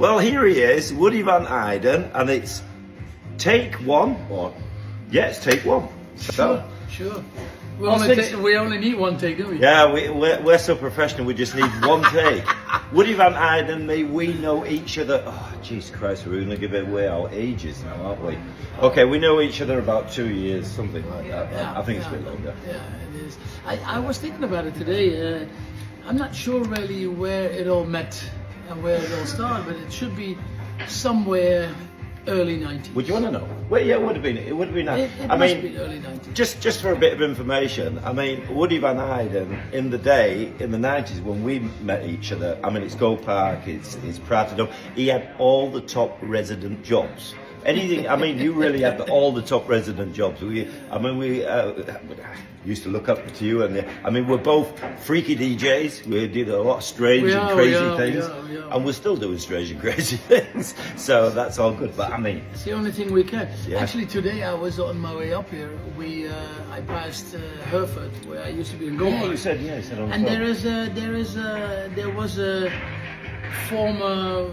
Well, here he is, Woody van Eyden, and it's take one. Or yeah, it's take one. So, Sure. We only need one take, don't we? yeah, we're so professional. We just need one take. Woody van Eyden, me, we know each other. Oh, Jesus Christ, we're going to give away our ages now, aren't we? Okay, we know each other about 2 years, something like that. Yeah, I think it's a bit longer. Yeah, it is. I was thinking about it today. I'm not sure really where it all met and where it all started, but it should be somewhere early 90s. Would you want to know? Well, yeah, it would have been. It would have been. It I must mean, be early 90s. just for a bit of information, I mean, Woody van Eyden, in the day, in the 90s, when we met each other, I mean, it's Go Park, it's Prato, he had all the top resident jobs. Anything, I mean, you really had all the top resident jobs. We used to look up to you, and I mean, we're both freaky DJs. We did a lot of strange and crazy things, and we're still doing strange and crazy things. So that's all good. But I mean, it's the only thing we can. Yeah. Actually, today I was on my way up here. I passed Hereford, where I used to be in Go Park. you said on the And phone. there was a former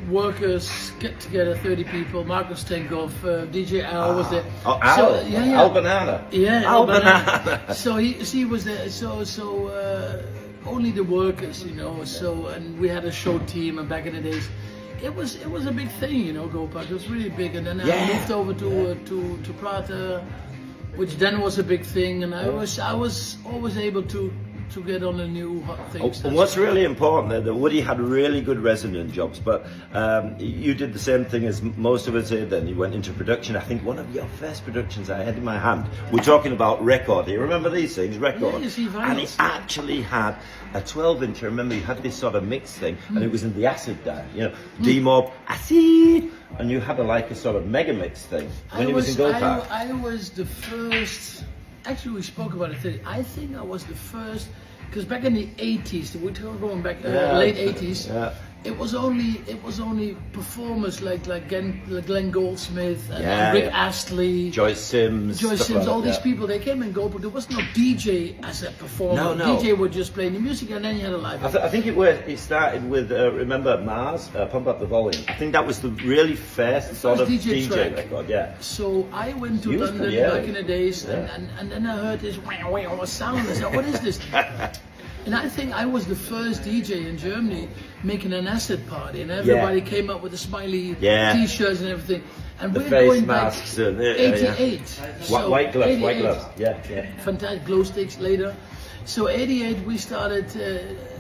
workers get together, 30 people. Marcus Tenkov, DJ Al was there. Oh, Al, So, Al Banana. Yeah, Al Banana. So he was there. So only the workers, you know. So and we had a show team, and back in the days, it was a big thing, you know. Go Park. It was really big, and then I moved over to Prato, which then was a big thing, and I was always able to get on the new hot things. And what's really important there, that Woody had really good resident jobs, but you did the same thing as most of us did. Then you went into production. I think one of your first productions I had in my hand. We're talking about record. You remember these things, record? Yeah, you see vinyls. And it actually had a 12-inch. I remember you had this sort of mix thing, and it was in the acid dial. You know, D-Mob, acid, and you had a sort of mega mix thing when it was in Go Park. I was the first. Actually, we spoke about it today. I think I was the first, because back in the 80s, we're going back late 80s. Yeah. It was only performers like Glenn Goldsmith and Rick Astley, Joyce Sims, all these people. They came and go, but there was no DJ as a performer. No. DJ would just play the music, and then you had a live. I think it started with remember Mars, Pump Up the Volume. I think that was the really first sort of DJ record. Yeah. So I went to London back in the days, and then I heard this wow sound. I said, what is this? And I think I was the first DJ in Germany making an acid party, and everybody came up with the smiley T-shirts and everything. And the we're face going masks back 88. So white gloves, 88. white gloves. Yeah. Fantastic glow sticks later. So 88 we started,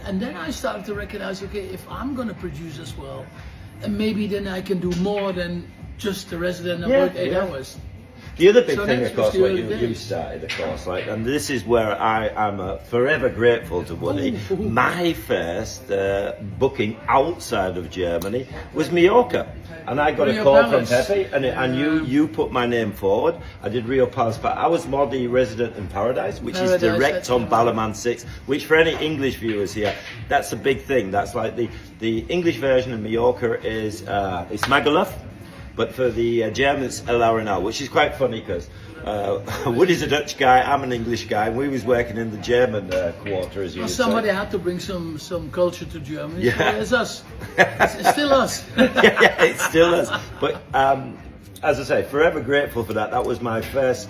and then I started to recognize, okay, if I'm going to produce as well, and maybe then I can do more than just the resident and work 8 hours. The other big thing, of course, what you started, of course, right, and this is where I am forever grateful to Woody. My first booking outside of Germany was Mallorca, and I got a call from Pepe, and you put my name forward. I did Rio Palace, but I was more the resident in Paradise, which is direct on Ballerman 6, which for any English viewers here, that's a big thing. That's like the English version of Mallorca is it's Magaluf. But for the Germans, El Arenal, which is quite funny because Woody's a Dutch guy, I'm an English guy, and we was working in the German quarter, as you would somebody say. had to bring some culture to Germany. Yeah. It's us. It's still us. yeah, it's still us. But as I say, forever grateful for that. That was my first,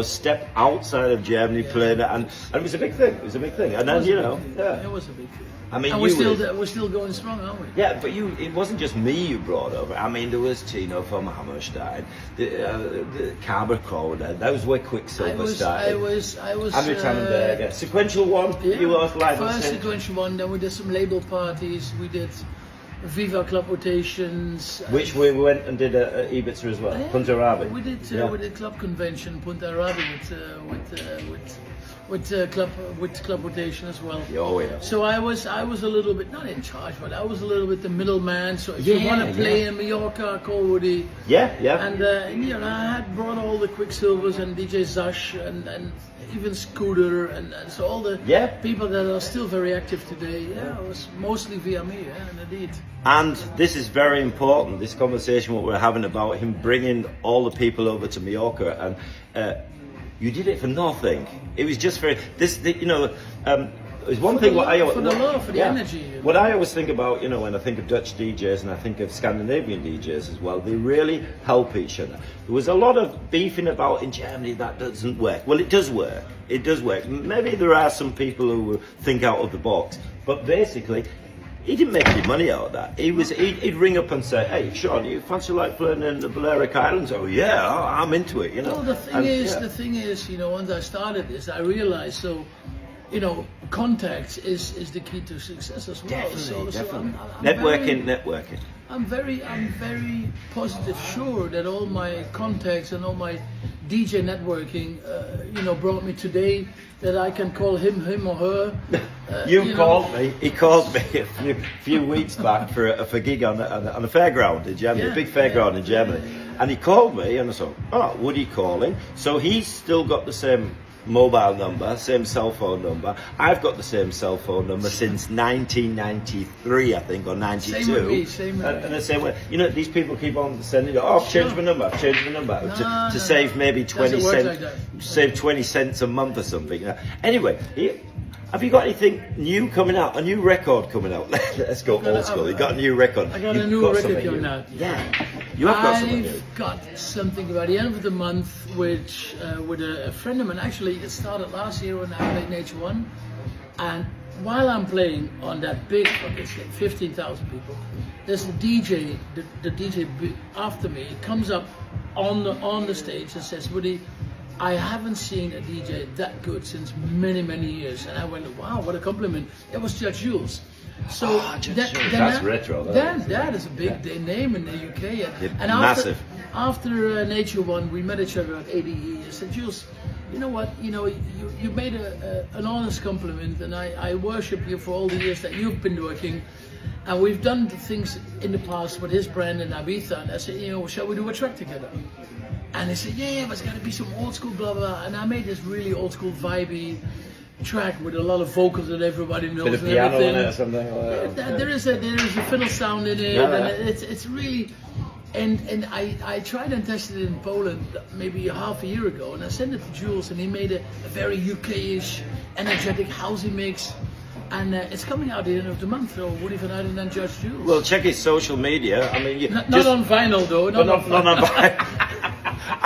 step outside of Germany, playing it, and it was a big thing. It was a big thing. And then, it was a big thing. I mean, and we're still going strong, aren't we? Yeah, but it wasn't just me you brought over. I mean, there was Tino from Hammerstein, the Carver Corner. That was where Quicksilver started. I was Andrew Tannenberger. Sequential one, you were live. First sequential one, then we did some label parties, we did Viva Club rotations. Which we went and did at Ibiza as well, Punta Arabi. We did club convention, Punta Arabi with club rotation as well. Oh yeah. So I was a little bit not in charge, but I was a little bit the middleman. So if you want to play in Mallorca, call Woody. Yeah. And I had brought all the Quicksilvers and DJ Zash and even Scooter and so all the people that are still very active today. Yeah, it was mostly via me. Yeah, indeed. And this is very important. This conversation, what we're having about him bringing all the people over to Mallorca and. You did it for nothing. It was just for It's one thing what I for the love, for the energy. You know? What I always think about, you know, when I think of Dutch DJs and I think of Scandinavian DJs as well, they really help each other. There was a lot of beefing about in Germany that doesn't work. Well, it does work. It does work. Maybe there are some people who think out of the box, but basically, he didn't make any money out of that. He'd ring up and say, "Hey, Shaun, you fancy like playing in the Balearic Islands?" Oh yeah, I'm into it. You know. Well, the thing is, you know, once I started this, I realized you know, contacts is the key to success as well. Definitely, definitely. I'm Networking. I'm very positive, sure that all my contacts and all my DJ networking, you know, brought me today that I can call him or her. You called me. He called me a few weeks back for a gig on a fairground in Germany, a big fairground in Germany, and he called me and I thought, oh, Woody calling. So he's still got the same mobile number, same cell phone number. I've got the same cell phone number since 1993, I think, or 92. Same with me, same with me. And the same way, you know, these people keep on sending, oh, I've changed my number, to save maybe 20 cents, save 20 cents a month or something. Anyway, have you got anything new coming out? A new record coming out? Let's go old school. You got a new record. I got a new record coming out. Yeah. You have got something new. I've got something by the end of the month, which with a friend of mine. Actually, it started last year when I played Nature One, and while I'm playing on that big, it's like 15,000 people. There's a DJ, the DJ after me. He comes up on the stage and says, "Woody, I haven't seen a DJ that good since many years." And I went, wow, what a compliment. It was Judge Jules. So that's retro. That is a big name in the UK. And massive. After Nature One, we met each other at ADE. I said, Jules, you know what? You know, you made an honest compliment, and I worship you for all the years that you've been working. And we've done things in the past with his brand in Ibiza. And I said, you know, shall we do a track together? And he said, yeah, but it's got to be some old school, blah, blah, blah. And I made this really old school, vibey track with a lot of vocals that everybody knows. Bit of piano in it or something like that. There is a fiddle sound in it, and it's really... And I tried and tested it in Poland maybe half a year ago, and I sent it to Jules, and he made a very UK-ish, energetic housey mix. And it's coming out at the end of the month, so Woody van Eyden and Judge Jules. Well, check his social media. I mean, not on vinyl though. Not on vinyl.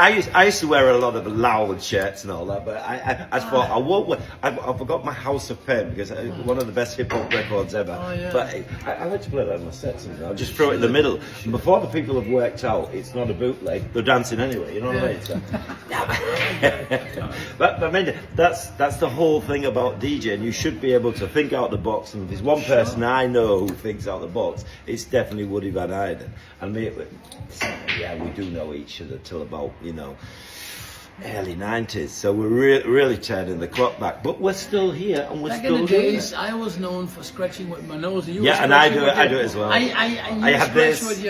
I used to wear a lot of loud shirts and all that, but I thought I won't wear. I forgot my House of Pain because it's one of the best hip hop records ever. Oh, yeah. But I like to play that in my sets. I'll just throw it in the middle. And before the people have worked out, it's not a bootleg. They're dancing anyway. You know what I mean? So, but I mean, that's the whole thing about DJing. You should be able to think out the box. And if there's one person I know who thinks out the box, it's definitely Woody van Eyden. And me, we do know each other till about, you know, early 90s, so we're really turning the clock back, but we're still here and we're back still in the here. days, I was known for scratching with my nose. And and I do it as well. I have this with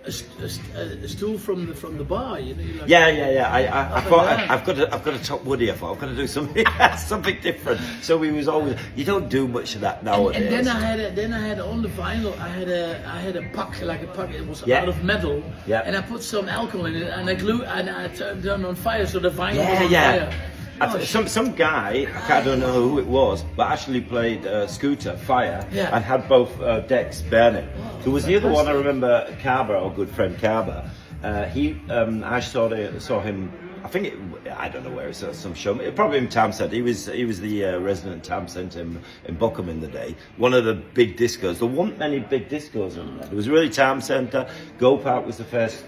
a stool from the bar, you know. I've got to top Woody. I thought I've got to do something different. So we was always. You don't do much of that nowadays. And then I had on the vinyl. I had a puck, like a puck. It was out of metal. Yeah. And I put some alcohol in it, and I turned it on fire, so the vinyl was on fire. Some guy, I don't know who it was, but actually played Scooter, Fire, and had both decks burning. There was the other one, I remember, Carver, our good friend Carver. I saw him, I don't know where, it's some show, probably in Townsend. He was the resident Townsend in Bochum in the day. One of the big discos. There weren't many big discos in there. There was really Town Centre. Go Park was the first,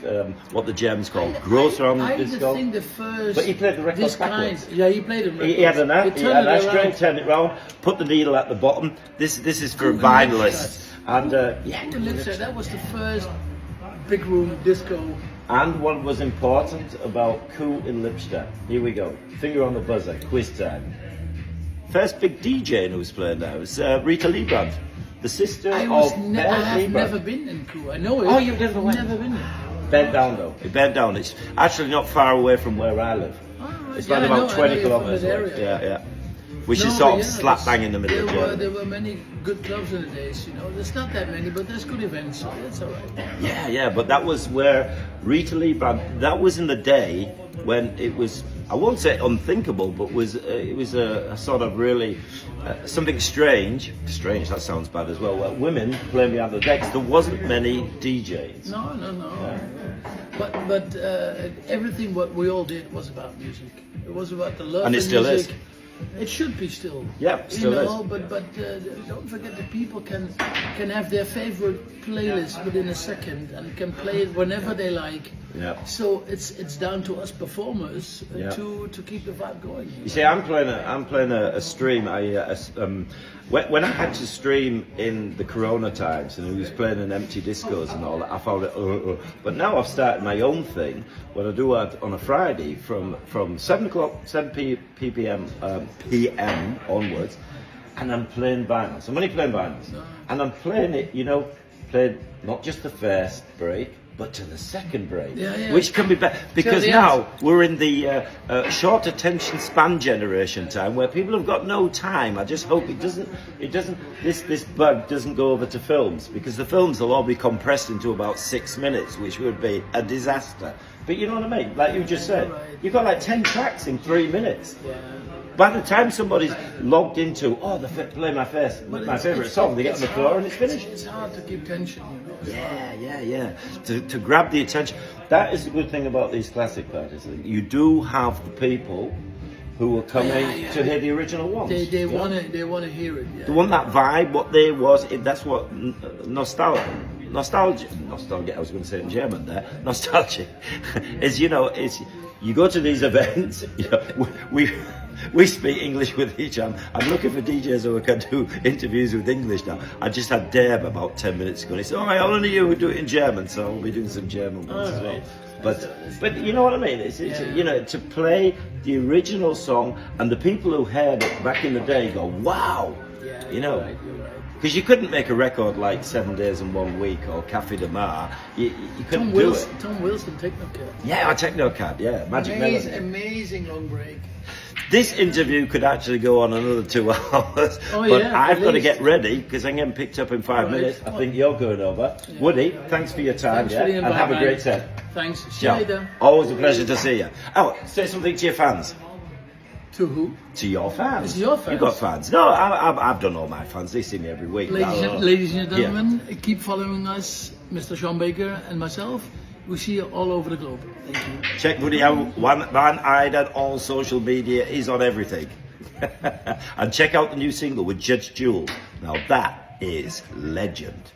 what the Germans call Großraum disco. I think the first. But he played the record backwards. Yeah, he played it. He had an ashtray, turned it round, put the needle at the bottom. This is for vinylists. And that was the first big room disco. And what was important about Coup in Lippstadt. Here we go. Finger on the buzzer. Quiz time. First big DJ who was playing there was Rita Leebrand, the sister of I have never been in Coup. I know it. Oh, you've never went? Never been there. Bent down though. It bent down. It's actually not far away from where I live. It's about 20 kilometers away. Yeah. Which is sort of slap bang in the middle of Germany. There were many good clubs in the days, you know. There's not that many, but there's good events, so that's all right. Yeah, but that was where Rita Lee Band, that was in the day when it was I won't say unthinkable, but it was a sort of really something strange. Strange, that sounds bad as well. Women playing behind the decks. There wasn't many DJs. No. But everything what we all did was about music. It was about the love And it of still music. is. It should be still. Yeah, still is. But don't forget that people can have their favorite playlist within a second and can play it whenever they like. Yeah. So it's down to us performers Yeah. to keep the vibe going. You see, I'm playing a stream. When I had to stream in the Corona times, and he was playing in empty discos and all that, I found it. But now I've started my own thing. What I do on a Friday from 7 p.m. onwards, and I'm playing vinyls. I'm only playing vinyls, and I'm playing it. Playing not just the first break, but to the second break, which can be better because now we're in the short attention span generation time where people have got no time. I just hope this bug doesn't go over to films, because the films will all be compressed into about 6 minutes, which would be a disaster. But you know what I mean? Like you just said, you've got like 10 tracks in 3 minutes. Yeah. By the time somebody's logged into, they play my favourite song, they get on the floor and it's finished. It's hard to keep tension, Yeah. To grab the attention. That is the good thing about these classic parties. You do have the people who are coming to hear the original ones. They want to hear it. Yeah. They want that vibe. What there was. That's what nostalgia. I was going to say it in German there. Nostalgic is, you go to these events. We speak English with each other. I'm looking for DJs who can do interviews with English now. I just had Deb about 10 minutes ago. And he said, "I only you who do it in German, so I'll be doing some German ones as well." But you know what I mean? It's to play the original song, and the people who heard it back in the day go, "Wow!" You're right. Because you couldn't make a record like 7 Days and 1 Week or Café de Mar. You couldn't do it. Tom Wilson, Technocat. Yeah, Technocat. Yeah, Magic Melody. Amazing long break. This interview could actually go on another 2 hours, but I've got to get ready because I'm getting picked up in 5 minutes. I think you're going over. Yeah. Woody, thanks for your time, and have a great set. Thanks. See you later. Always a pleasure to see you. Oh, say something to your fans. To who? To your fans. It's your fans. You've got fans. No, I've done all my fans. They see me every week. Ladies and gentlemen, keep following us, Mr. Shaun Baker and myself. We see you all over the globe. Thank you. Check Woody Van Eyden on social media. He's on everything. And check out the new single with Judge Jules. Now that is legend.